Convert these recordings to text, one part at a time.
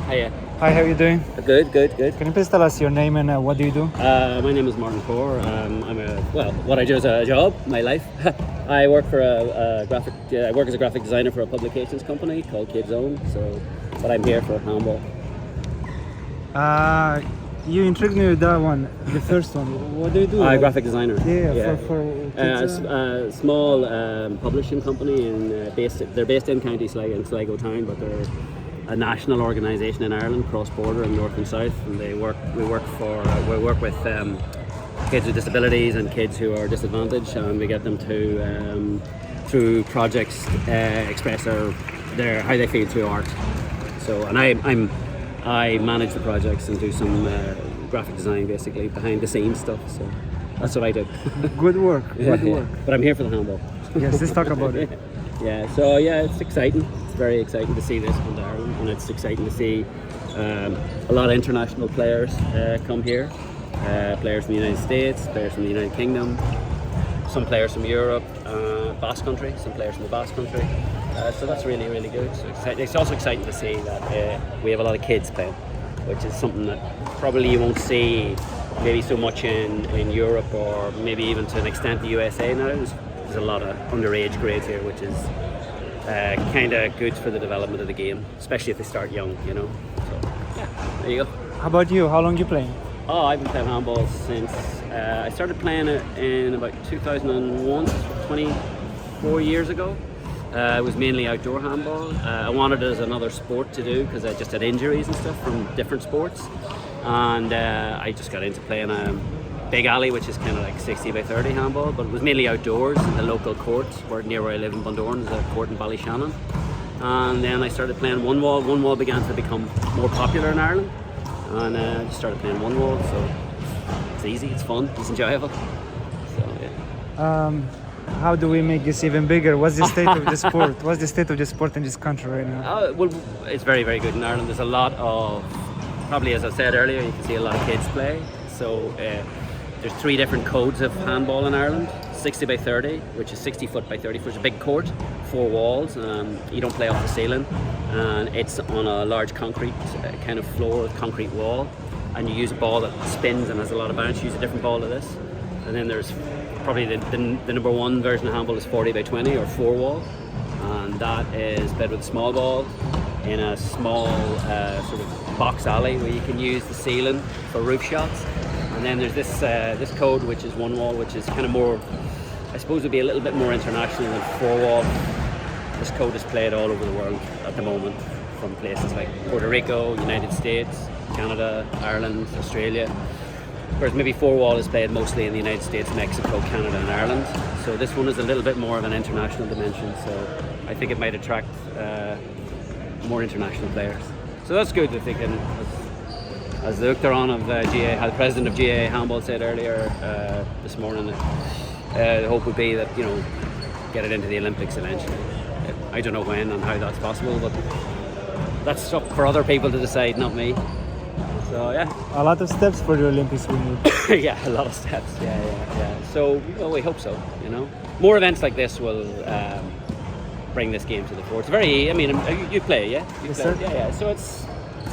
Hiya. Hi, how are you doing? Good. Can you please tell us your name and what do you do? My name is Martin Kaur. What I do is a job, my life. I work for I work as a graphic designer for a publications company called Kids Own. But I'm here for handball. You intrigued me with that one, the first one. What do you do? Graphic designer. Yeah. For kids. A small publishing company, and they're based in County Sligo in Sligo town, but they're a national organisation in Ireland, cross-border in north and south, and we work with kids with disabilities and kids who are disadvantaged, and we get them to through projects express their how they feel through art. So, and I manage the projects and do some graphic design, basically behind the scenes stuff. So that's what I do. Good work. Good work. But I'm here for the handball. Yes, let's talk about it. Yeah, so it's exciting. It's very exciting to see this come to Ireland, and it's exciting to see a lot of international players come here. Players from the United States, players from the United Kingdom, some players from Europe, Basque Country, some players from the Basque Country. So that's really, really good. So it's also exciting to see that we have a lot of kids playing, which is something that probably you won't see maybe so much in Europe, or maybe even to an extent the USA now. There's a lot of underage grades here, which is kind of good for the development of the game, especially if they start young, you know. So, yeah, there you go. How about you? How long you playing? Oh, I've been playing handball since I started playing it in about 2001, 24 years ago. It was mainly outdoor handball. I wanted it as another sport to do because I just had injuries and stuff from different sports, and I just got into playing Big Alley, which is kind of like 60 by 30 handball, but it was mainly outdoors in the local court near where I live in Bundoran. There's a court in Ballyshannon, and then I started playing one wall. One wall began to become more popular in Ireland, and I just started playing one wall. So it's easy, it's fun, it's enjoyable. So yeah. How do we make this even bigger? What's the state of the sport? What's the state of the sport in this country right now? Well, it's very, very good in Ireland. There's a lot of, probably as I said earlier, you can see a lot of kids play. So there's 3 different codes of handball in Ireland. 60 by 30, which is 60 foot by 30 foot. It's a big court, 4 walls. You don't play off the ceiling, and it's on a large concrete kind of floor, concrete wall. And you use a ball that spins and has a lot of bounce. You use a different ball to this. And then there's probably the number 1 version of handball is 40 by 20 or 4 wall, and that is played with a small ball in a small sort of box alley where you can use the ceiling for roof shots. And then there's this code, which is 1 wall, which is kind of more, I suppose, would be a little bit more international than 4 wall. This code is played all over the world at the moment, from places like Puerto Rico, United States, Canada, Ireland, Australia. Whereas maybe 4 wall is played mostly in the United States, Mexico, Canada and Ireland. So this one is a little bit more of an international dimension, so I think it might attract more international players. So that's good, I think. And as the Uachtaráin of GAA, the president of GAA Handball said earlier this morning, the hope would be that, you know, get it into the Olympics eventually. I don't know when and how that's possible, but that's up for other people to decide, not me. So yeah, a lot of steps for the Olympics we need. Yeah, a lot of steps. Yeah. So well, we hope so. You know, more events like this will bring this game to the fore. It's very. I mean, you play, yeah. You yes, play. Sir. Yeah. So it's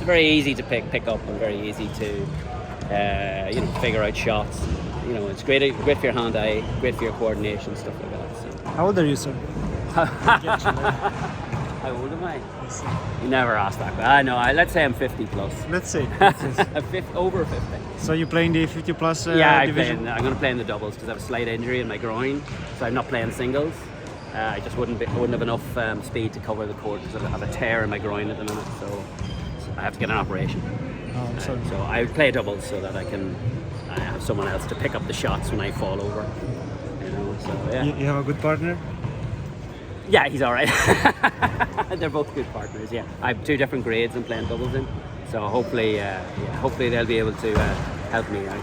very easy to pick up and very easy to figure out shots. You know, it's great for your hand-eye, great for your coordination, stuff like that. So. How old are you, sir? How old am I? You never asked that. I know. Let's say I'm 50 plus. Let's say. Over 50. So you playing the 50 plus division? I'm going to play in the doubles because I have a slight injury in my groin, so I'm not playing singles. I just wouldn't have enough speed to cover the court because I have a tear in my groin at the minute, so I have to get an operation. Oh, sorry. So I play doubles so that I can have someone else to pick up the shots when I fall over. You know, so yeah. You have a good partner? Yeah, he's all right. They're both good partners. Yeah, I have 2 different grades I'm playing doubles in, so hopefully they'll be able to help me out.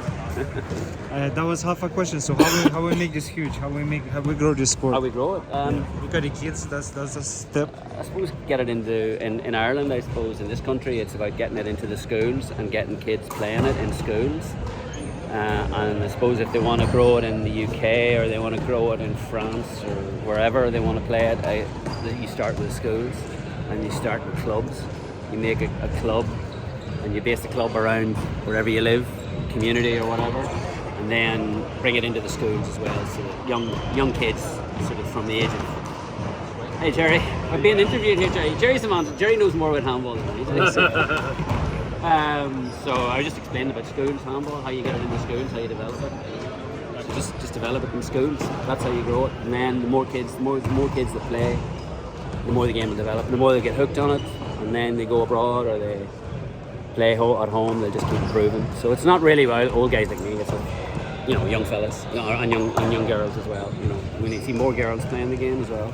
That was half a question. So how we make this huge? How we grow this sport? How we grow it? Look at the kids. That's a step. I suppose get it in Ireland. I suppose in this country it's about getting it into the schools and getting kids playing it in schools. And I suppose if they want to grow it in the UK or they want to grow it in France or wherever they want to play it, you start with schools. and you start with clubs. You make a club, and you base the club around wherever you live, community or whatever, and then bring it into the schools as well. So that young kids, sort of from the age of. Hey Jerry, I'm being interviewed here. Jerry's the man. Jerry knows more about handball than me. So I was just explaining about schools handball, how you get it into schools, how you develop it. So just develop it in schools. That's how you grow it. And then the more kids that play, the more the game will develop. The more they get hooked on it, and then they go abroad or they play at home. They'll just keep improving. So it's not really about old guys like me. It's young fellas and young girls as well. We need to see more girls playing the game as well.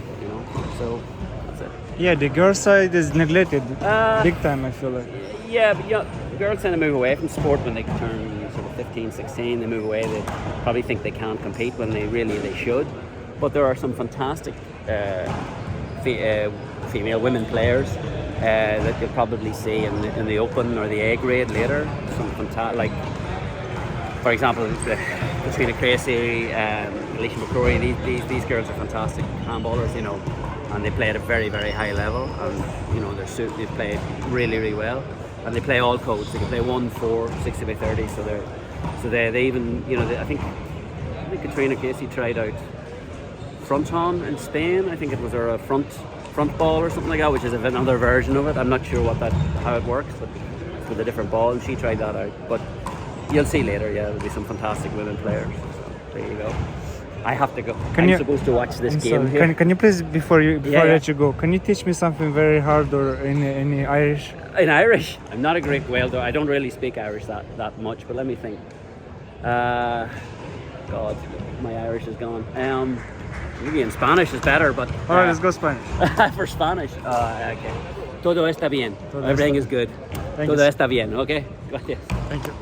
So that's it. Yeah, the girl side is neglected big time, I feel like. Yeah, but girls tend to move away from sport when they turn sort of 15, 16. They move away. They probably think they can't compete when they should. But there are some fantastic female women players that you'll probably see in the Open or the A grade later. Some fantastic, like for example, Katrina Creasy, Alicia McCrory. These girls are fantastic handballers, and they play at a very, very high level, and they play really, really well, and they play all codes. They can play 1, 4, 60 by 30. So they even I think Katrina Creasy tried out fronton in Spain. I think it was a front ball or something like that, which is another version of it. I'm not sure how it works, but with a different ball, and she tried that out. But you'll see later, there'll be some fantastic women players. So there you go. I have to go. I'm supposed to watch this game here. Can you please, before I let you go, can you teach me something very hard or in Irish? In Irish? I'm not a great Gaelder. I don't really speak Irish that much, but let me think. God, my Irish is gone. Maybe in Spanish is better, but... Alright, let's go Spanish. For Spanish? Okay. Todo está bien. Todo Everything is good. Thank Todo you. está bien, okay? Gracias. Thank you.